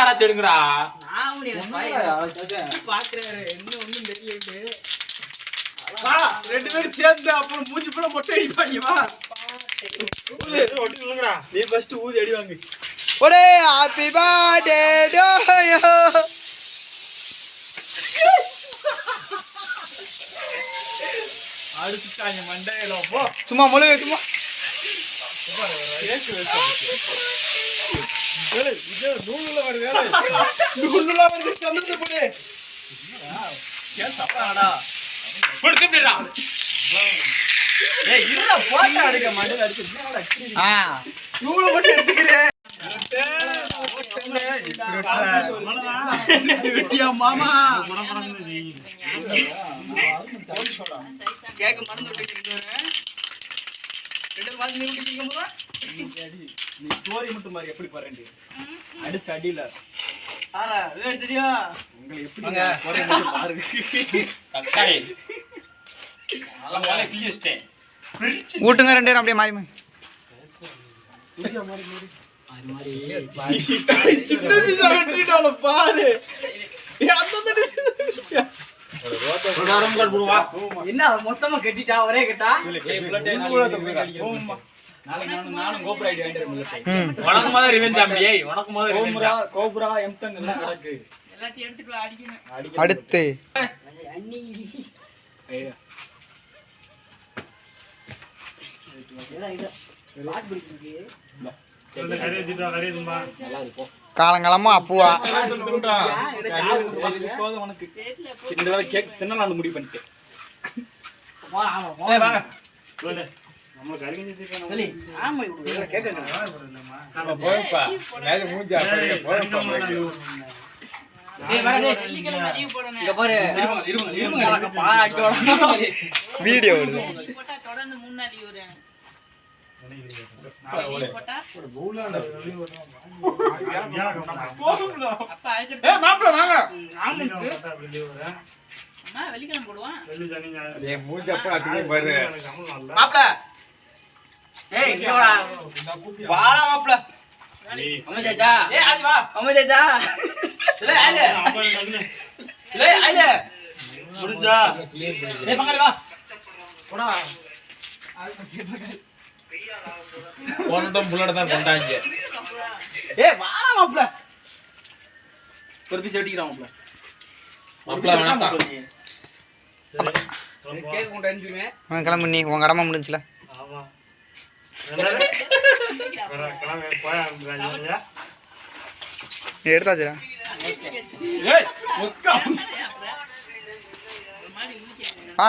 யாராச்சும் எடுங்கடா. ரெண்டு பேரும் சேர்ந்து அப்புறம் மூஞ்சி போல மொட்டை அடிப்பாங்க. வா நீ ஃபர்ஸ்ட் ஊதி அடி வாங்க. ஒரே ஹாப்பி பர்த்டே டு யூ. அடிச்சுட்டாங்க மண்டையில. போ சும்மா முழுவே சும்மா. நூலுல வருது சந்தோஷ போடு. கேட்டாடா கொடுத்துடா. ஏய் இருடா போட்டோ எடுக்க மண்டையில அடிச்சு. நூல மட்டும் எடுத்துக்கிறேன். மாமா கேக்க மறந்து விட்டுக்கிறேன். நீ ஸ்டோரி மட்டும் மாதிரி எப்படி பாருங்க அடிச்சு அடியில தெரியும் உங்களை எப்படி பாருங்க. ஊட்டுங்க ரெண்டு பேரும் அப்படியே மாறி சின்ன பீஸா வெட்டிட்டால பாரு. என்ன மொத்தமா கட்டிட்டா ஒரே கட்டா. நானும் கோப்ரா ஐடி வாங்கிட்டேன். உனக்கு மாதிரி ரிவெஞ்ச் ஆம்பியே. உனக்கு மாதிரி கோப்ரா M10 எல்லாம் கிடக்கு. எல்லாத்தையும் எடுத்துட்டு அடிக்கணும். அடுத்து காலங்காலமா அப்புவா முடிவு பண்ணிட்டு வீடியோ ஒரு பீஸ் வெட்டிக்கிறான் கிளம்பு. நீ உன் கடமை முடிஞ்சுல. எடுத்தாச்சுடா. ஆ